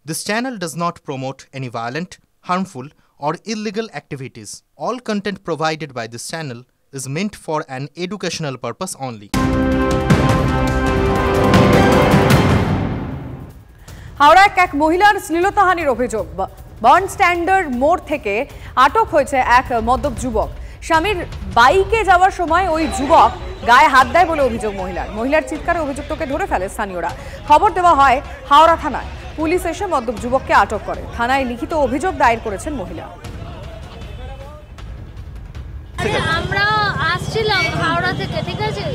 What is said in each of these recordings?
This channel does not promote any violent, harmful, or illegal activities. All content provided by this channel is meant for an educational purpose only. হাওড়ায় এক মহিলার শ্লীলতাহানির অভিযোগ। Bond standard মোড় থেকে আটক হয়েছে এক মদ্যপ যুবক। স্বামীর বাইকে যাওয়ার সময় ওই যুবক গায়ে হাত দেয় বলে অভিযোগ মহিলার চিৎকারে অভিযুক্তকে ধরে ফেলে স্থানীয়রা। খবর দেওয়া হয় হাওড়া থানায়। পুলিশ এসে মদ্যপ যুবককে আটক করে। থানায় লিখিত অভিযোগ দায়ের করেছেন মহিলা। আমরা আসছিলাম হাওড়া থেকে, ঠিক আছে,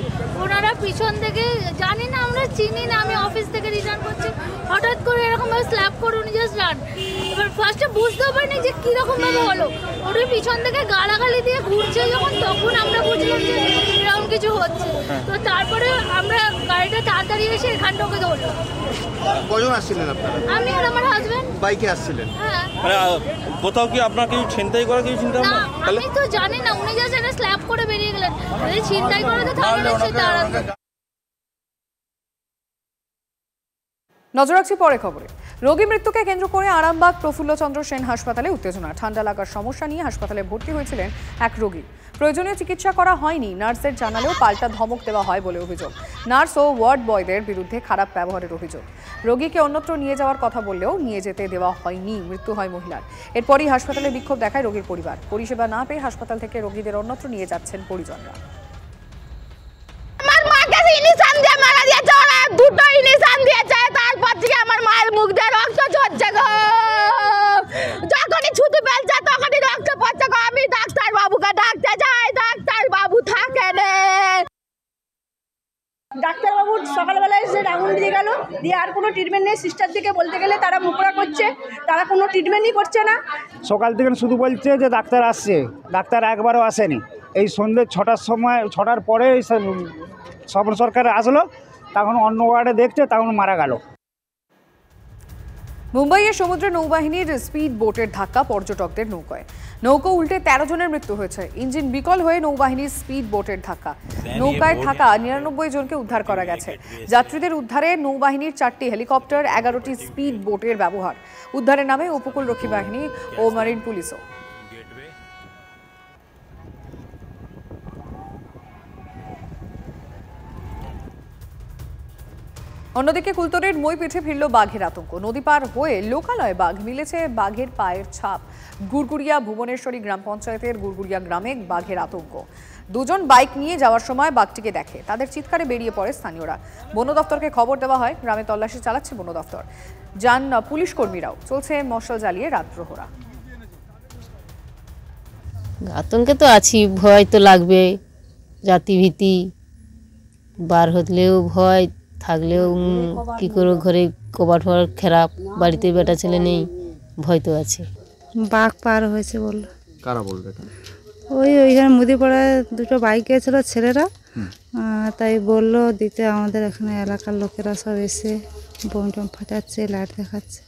ওনারা পিছন থেকে, জানি না, আমরা চিনি না, আমি অফিস থেকে রিটার্ন করছি, হঠাৎ করে এরকম ভাবে স্ল্যাপ করে উনি জাস্ট যান। এবার ফার্স্টে বুঝতেও পারিনি যে কিরকম ভাবে হলো। উনি পিছন থেকে গালাগালি দিয়ে ঘুরছে যখন, তখন আমরা বুঝলাম যে এরকম কিছু হচ্ছে। তো তারপরে আমরা গাড়িটা তাড়াতাড়ি এসে এখানটা ওকে ধরলো। কজন আসছিলেন আপনারা? আমি আর আমার হাজবেন্ড বাইকে আসছিলেন। হ্যাঁ। কোথাও কি আপনার কিছু ছিনতাই করা কিছু চিন্তা না, আমি তো জানি না, উনি জাস্ট এটা স্ল্যাপ করে বেরিয়ে গেলেন। যদি ছিনতাই করে তো তাহলে সে তাড়াবে। নজর রাখছি পরে খবরে। রোগী মৃত্যুকে কেন্দ্র করে আরামবাগ প্রফুল্লচন্দ্র সেন হাসপাতালে উত্তেজনা। ঠান্ডা লাগার সমস্যা নিয়ে হাসপাতালে ভর্তি হয়েছিলেন এক রোগী। প্রয়োজনীয় চিকিৎসা করা হয়নি, নার্সদের জানালেও পাল্টা ধমক দেওয়া হয় বলে অভিযোগ। নার্স ও ওয়ার্ড বয়দের বিরুদ্ধে খারাপ ব্যবহারের অভিযোগ। রোগীকে অন্যত্র নিয়ে যাওয়ার কথা বললেও নিয়ে যেতে দেওয়া হয়নি। মৃত্যু হয় মহিলার। এরপরই হাসপাতালে বিক্ষোভ দেখায় রোগীর পরিবার। পরিষেবা না পেয়ে হাসপাতাল থেকে রোগীদের অন্যত্র নিয়ে যাচ্ছেন পরিজনরা। আমার মাকে ইনজেকশন দিয়ে মারা দিয়েছে, ওরা দুটো ইনজেকশন দিয়েছে, তারপর থেকে আমার মায়ের মুখ দিয়ে রক্ত ঝরছে গো। যখনই ছুটি পেলছে তখনই রক্ত পড়ছে গো। আমি ডাক্তার বাবুকে ডাকতে যাই, ডাক্তার বাবু থাকে না। ডাক্তারবাবু সকালবেলায় এসে রাউন্ড দিয়ে গেল, দিয়ে আর কোনো ট্রিটমেন্ট নেই। সিস্টার দিকে বলতে গেলে তারা মুখরা করছে, তারা কোনো ট্রিটমেন্টই করছে না। সকাল থেকে শুধু বলছে যে ডাক্তার আসছে, ডাক্তার একবারও আসেনি। এই সন্ধ্যে 6টার সময়, 6টার পরে স্বপন সরকার আসলো, তখন অন্য ওয়ার্ডে দেখছে, তখন মারা গেল। মুম্বাইয়ের সমুদ্রে নৌবাহিনীর স্পিড বোটের ধাক্কা পর্যটকদের নৌকায়। নৌকো উল্টে 13 জনের মৃত্যু হয়েছে। ইঞ্জিন বিকল হয়ে নৌবাহিনীর স্পিড বোটের ধাক্কা। নৌকায় থাকা 99 জনকে উদ্ধার করা গেছে। যাত্রীদের উদ্ধারে নৌবাহিনীর 4টি হেলিকপ্টার, 11টি স্পিড বোটের ব্যবহার। উদ্ধারের নামে উপকূলরক্ষী বাহিনী ও মারিন পুলিশও। অন্যদিকে কুলতরের মই পিঠে ফিরল বাঘের আতঙ্ক। নদী পার হয়ে লোকালয়ে বাঘ মিলেছে বাঘের পায়ের ছাপ। গুড়গুড়িয়া ভুবনেশ্বরী গ্রাম পঞ্চায়েতের গুড়গুড়িয়া গ্রামে বাঘের আতঙ্ক। দুজন বাইক নিয়ে যাওয়ার সময় বাঘটিকে দেখে, তাদের চিৎকারে বেরিয়ে পড়ে স্থানীয়রা। বন দপ্তরকে খবর দেওয়া হয়। গ্রামে তল্লাশি চালাচ্ছে বন দপ্তর। যান পুলিশ কর্মীরাও। চলছে মশাল জ্বালিয়ে রাত প্রহরা। আতঙ্কে তো আছি, ভয় তো লাগবে, জাতিভীতি, বার হলেও ভয়, থাকলেও কি করে, ঘরে কবাট ফবাট খারাপ, বাড়িতে বেটা ছেলে নেই, ভয় তো আছে। বাঘ পার হয়েছে বললো। কারা বলবে? ওইখানে মুদিপাড়ায় দুটো বাইক গেছিল ছেলেরা, তাই বললো দিতে। আমাদের এখানে এলাকার লোকেরা সব এসে বোম টম ফাটাচ্ছে, লাইট দেখাচ্ছে।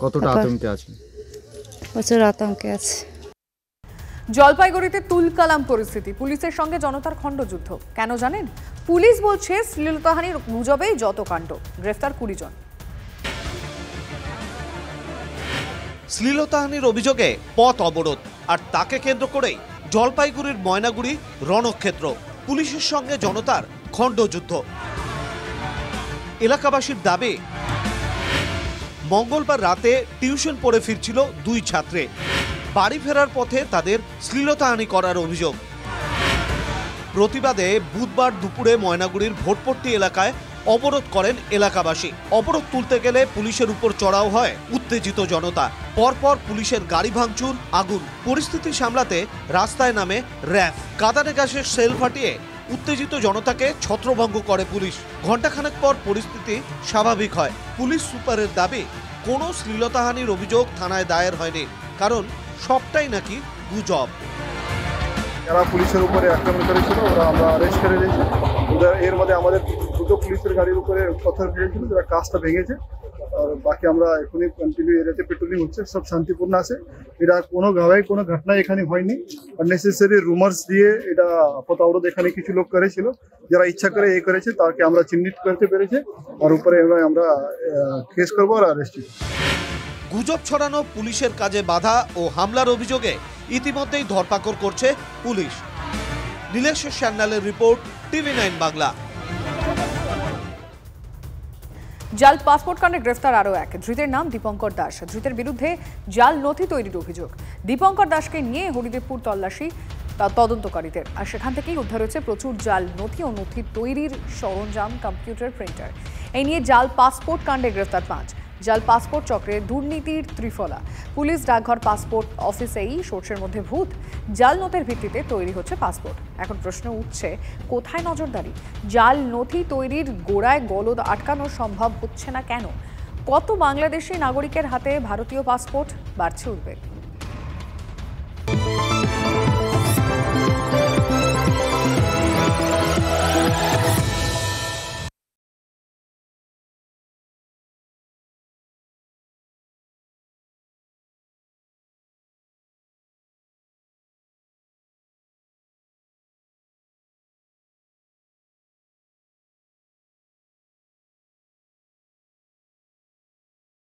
কতটা আতঙ্কে আছে? প্রচুর আতঙ্কে আছে। জলপাইগুড়িতে তুলকালাম পরিস্থিতি। পুলিশের সঙ্গে জনতার খণ্ডযুদ্ধ। কেন জানেন? পুলিশ বলছে শ্লীলতাহানির গুজবেই যত কাণ্ড। গ্রেফতার 20 জন। শ্লীলতাহানির অভিযোগে পথ অবরোধ, আর তাকে কেন্দ্র করেই জলপাইগুড়ির ময়নাগুড়ি রণক্ষেত্র। পুলিশের সঙ্গে জনতার খণ্ডযুদ্ধ। এলাকাবাসীর দাবি, মঙ্গলবার রাতে টিউশন পড়ে ফিরছিল 2 ছাত্রে। বাড়ি ফেরার পথে তাদের শ্লীলতাহানি করার অভিযোগ। প্রতিবাদে বুধবার দুপুরে ময়নাগুড়ির ভোটপট্টি এলাকায় অবরোধ করেন এলাকাবাসী। অবরোধ তুলতে গেলে পুলিশের উপর চড়াও হয় উত্তেজিত জনতা। পরপর পুলিশের গাড়ি ভাঙচুর, আগুন। পরিস্থিতি সামলাতে রাস্তায় নামে র্যাফ। কাঁদানে গ্যাসের সেল ফাটিয়ে উত্তেজিত জনতাকে ছত্রভঙ্গ করে পুলিশ। ঘণ্টাখানেক পর পরিস্থিতি স্বাভাবিক হয়। পুলিশ সুপারের দাবি, কোনো শ্লীলতাহানির অভিযোগ থানায় দায়ের হয়নি, কারণ সবটাই নাকি গুজব। যারা পুলিশের উপরে আক্রমণ করেছিল ওরা আমরা অ্যারেস্ট করে নিয়েছি। এর মধ্যে আমাদের দুটো পুলিশের গাড়ির উপরে পাথর ফেলেছিল, যারা কাজটা ভেঙেছে। আর বাকি আমরা এখনই কন্টিনিউ এরিয়াতে পেট্রোলিং হচ্ছে, সব শান্তিপূর্ণ আছে। এটা কোনো গাঁয়ে কোনো ঘটনা এখানে হয়নি। আর নেসেসারি রুমার্স দিয়ে এটা আপাতত অবরোধ এখানে কিছু লোক করেছিল, যারা ইচ্ছা করে করেছে তাকে আমরা চিহ্নিত করতে পেরেছি, আর উপরে আমরা কেস করবো আর অ্যারেস্ট। গুজব ছড়ানো পুলিশের কাজে বাধা ও হামলার অভিযোগে ইতিমধ্যেই ধরপাকড় করছে পুলিশ। নীলেশ সান্যালের রিপোর্ট, TV9 বাংলা। জাল পাসপোর্ট কাণ্ডে গ্রেফতার আরও এক ধৃতের নাম দীপঙ্কর দাস। ধৃতের বিরুদ্ধে জাল নথি তৈরির অভিযোগ। দীপঙ্কর দাসকে নিয়ে হরিদেবপুর তল্লাশি তদন্তকারীদের, আর সেখান থেকেই উদ্ধার হয়েছে প্রচুর জাল নথি ও নথি তৈরির সরঞ্জাম, কম্পিউটার, প্রিন্টার। এই নিয়ে জাল পাসপোর্ট কাণ্ডে গ্রেফতার 5। জাল পাসপোর্ট চক্রে দুর্নীতির ত্রিফলা। পুলিশ ডাকঘর পাসপোর্ট অফিসেই সোর্সের মধ্যে ভূত। জাল নোটের ভিত্তিতে তৈরি হচ্ছে পাসপোর্ট। এখন প্রশ্ন উঠছে, কোথায় নজরদারি? জাল নথি তৈরির গোড়ায় গলদ আটকানো সম্ভব হচ্ছে না কেন? কত বাংলাদেশি নাগরিকের হাতে ভারতীয় পাসপোর্ট? বাড়ছে উদ্বেগ।